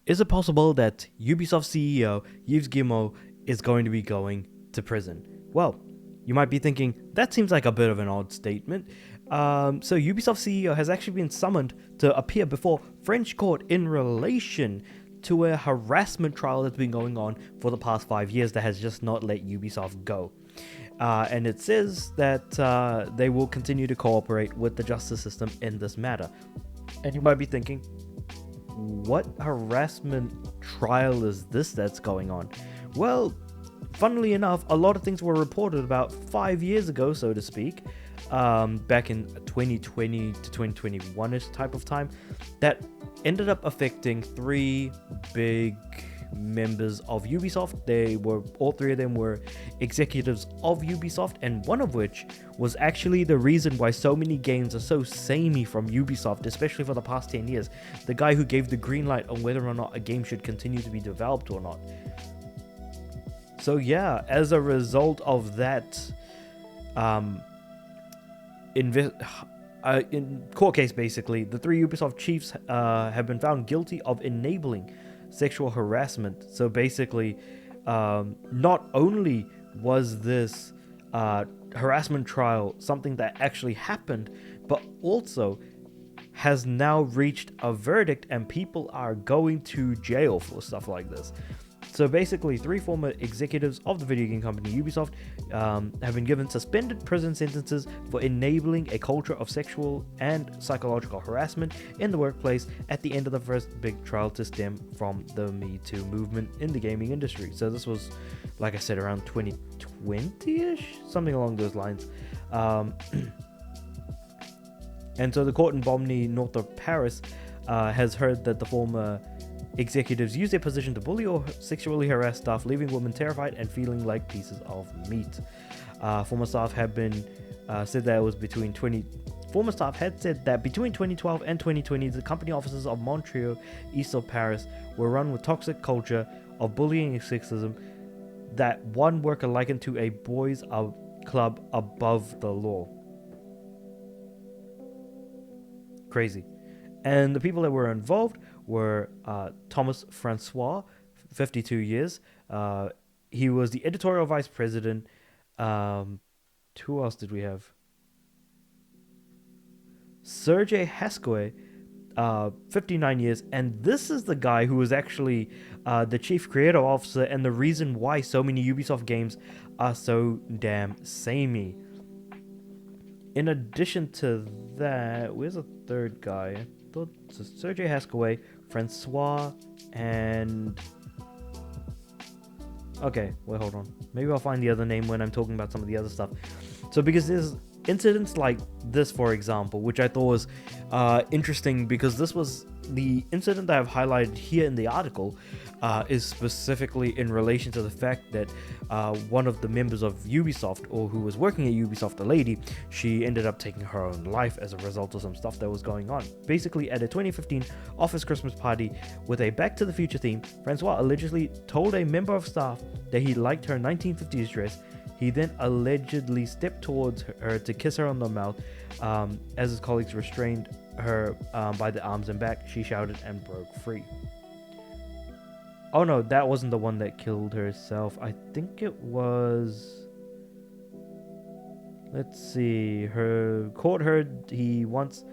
Is it possible that Ubisoft CEO Yves Guillemot is going to be going to prison? Well, you might be thinking, that seems like a bit of an odd statement. So Ubisoft CEO has actually been summoned to appear before French court in relation to a harassment trial that's been going on for the past 5 years that has just not let Ubisoft go. And it says that they will continue to cooperate with the justice system in this matter. And you might be thinking, what harassment trial is this that's going on? Well, funnily enough, a lot of things were reported about 5 years ago, so to speak, back in 2020 to 2021-ish type of time, that ended up affecting three big members of Ubisoft. All three of them were executives of Ubisoft, and one of which was actually the reason why so many games are so samey from Ubisoft, especially for the past 10 years. The guy who gave the green light on whether or not a game should continue to be developed or not. So yeah, as a result of that, in court case, basically, the three Ubisoft chiefs have been found guilty of enabling sexual harassment. So basically, not only was this harassment trial something that actually happened, but also has now reached a verdict and people are going to jail for stuff like this. So basically, three former executives of the video game company Ubisoft have been given suspended prison sentences for enabling a culture of sexual and psychological harassment in the workplace at the end of the first big trial to stem from the Me Too movement in the gaming industry. So this was, like I said, around 2020-ish, something along those lines. And so the court in Bomny, north of Paris, has heard that the former executives use their position to bully or sexually harass staff, leaving women terrified and feeling like pieces of meat. Former staff had said that between 2012 and 2020, the company offices of Montreal, east of Paris, were run with toxic culture of bullying and sexism that one worker likened to a boys' club above the law. Crazy. And the people that were involved were Thomas Francois, 52 years. He was the editorial vice president. Who else did we have? Sergei Haskoi, 59 years. And this is the guy who was actually the chief creative officer and the reason why so many Ubisoft games are so damn samey. In addition to that, where's the third guy? So Sergei Haskoi, Francois, and... Okay, wait, hold on. Maybe I'll find the other name when I'm talking about some of the other stuff. So because there's incidents like this, for example, which I thought was interesting, because this was the incident that I've highlighted here in the article, is specifically in relation to the fact that one of the members of Ubisoft, or who was working at Ubisoft, a lady, she ended up taking her own life as a result of some stuff that was going on. Basically, at a 2015 office Christmas party with a Back to the Future theme, Francois allegedly told a member of staff that he liked her 1950s dress. He then allegedly stepped towards her to kiss her on the mouth. As his colleagues restrained her by the arms and back, she shouted and broke free. Oh no, that wasn't the one that killed herself. I think it was... Let's see. Her court heard he once...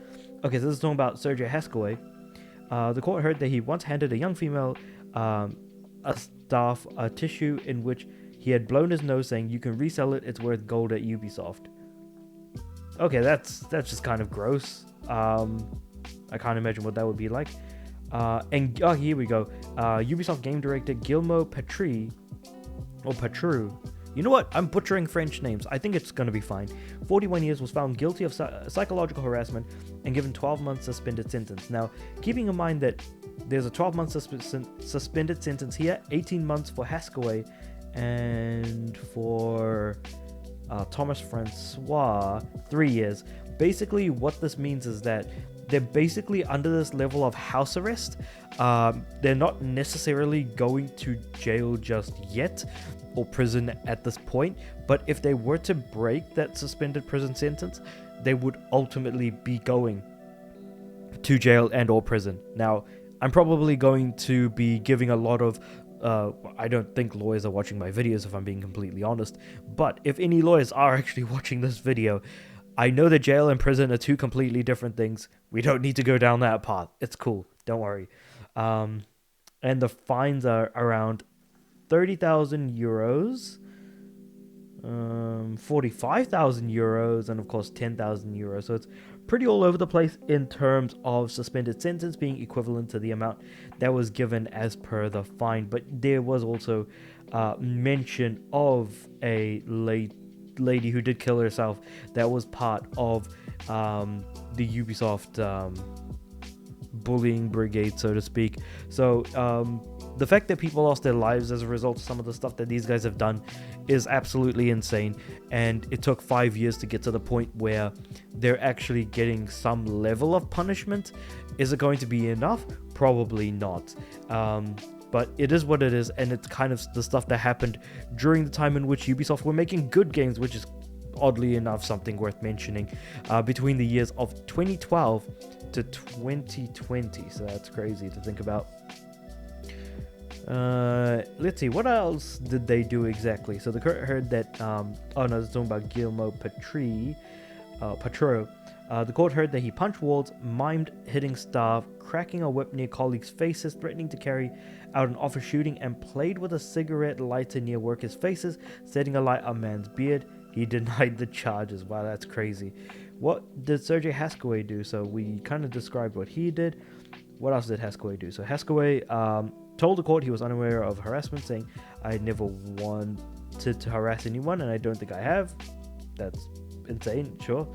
Okay, so this is talking about Sergei Haskoi. The court heard that he once handed a young female staff a tissue in which he had blown his nose, saying, "You can resell it, it's worth gold at Ubisoft." Okay, that's just kind of gross. I can't imagine what that would be like. Here we go. Ubisoft game director Guillermo Patru. You know what? I'm butchering French names. I think it's going to be fine. 41 years, was found guilty of psychological harassment and given 12-month suspended sentence. Now, keeping in mind that there's a 12-month suspended sentence here, 18 months for Haskoi, and for Thomas Francois, 3 years. Basically, what this means is that they're basically under this level of house arrest. They're not necessarily going to jail just yet, or prison at this point, but if they were to break that suspended prison sentence, they would ultimately be going to jail and or prison. Now, I'm probably going to be giving a lot of I don't think lawyers are watching my videos, if I'm being completely honest, but if any lawyers are actually watching this video, I know that jail and prison are two completely different things. We don't need to go down that path. It's cool, don't worry. And the fines are around 30,000 euros, 45,000 euros, and of course 10,000 euros. So it's pretty all over the place in terms of suspended sentence being equivalent to the amount that was given as per the fine. But there was also mention of a lady who did kill herself that was part of the Ubisoft bullying brigade, so to speak. So the fact that people lost their lives as a result of some of the stuff that these guys have done is absolutely insane, and it took 5 years to get to the point where they're actually getting some level of punishment. Is it going to be enough? Probably not. But it is what it is, and it's kind of the stuff that happened during the time in which Ubisoft were making good games, which is oddly enough something worth mentioning, between the years of 2012 to 2020. So that's crazy to think about. Let's see, what else did they do exactly? So the court heard that oh no, this is talking about Guillermo Patro. The court heard that he punched walls, mimed hitting staff, cracking a whip near colleagues' faces, threatening to carry out an office shooting, and played with a cigarette lighter near workers' faces, setting alight a man's beard. He denied the charges. Wow, that's crazy. What did Sergey Haskaway do? So we kind of described what he did. What else did Haskaway do? So Haskaway told the court he was unaware of harassment, saying, "I never wanted to harass anyone, and I don't think I have." That's insane, sure.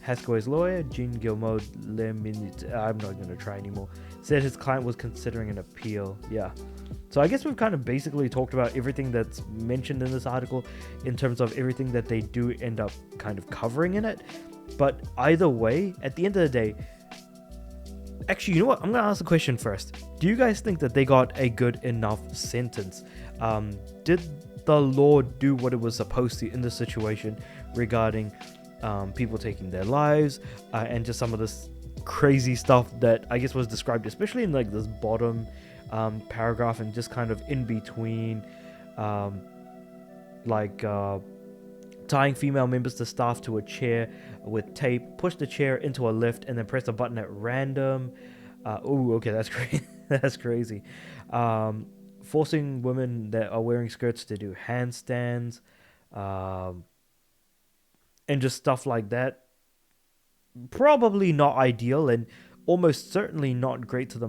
Haskaway's lawyer, Jean Guillemot Leminit, I'm not going to try anymore, said his client was considering an appeal. Yeah. So I guess we've kind of basically talked about everything that's mentioned in this article in terms of everything that they do end up kind of covering in it. But either way, at the end of the day, actually, you know what? I'm going to ask the question first. Do you guys think that they got a good enough sentence? Did the law do what it was supposed to in this situation regarding people taking their lives and just some of this crazy stuff that I guess was described, especially in like this bottom paragraph and just kind of in between, tying female members to staff to a chair with tape, push the chair into a lift, and then press a button at random. Okay, that's crazy. That's crazy. Forcing women that are wearing skirts to do handstands, and just stuff like that. Probably not ideal, and almost certainly not great to the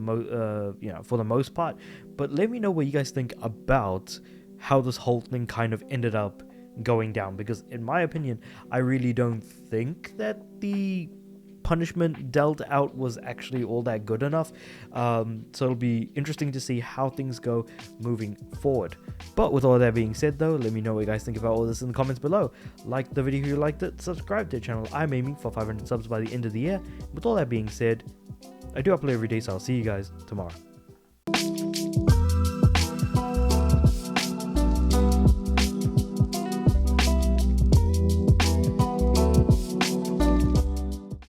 for the most part. But let me know what you guys think about how this whole thing kind of ended up going down, because in my opinion, I really don't think that the punishment dealt out was actually all that good enough. So it'll be interesting to see how things go moving forward. But with all that being said though, let me know what you guys think about all this in the comments below. Like the video if you liked it, subscribe to the channel. I'm aiming for 500 subs by the end of the year. With all that being said, I do upload every day, so I'll see you guys tomorrow.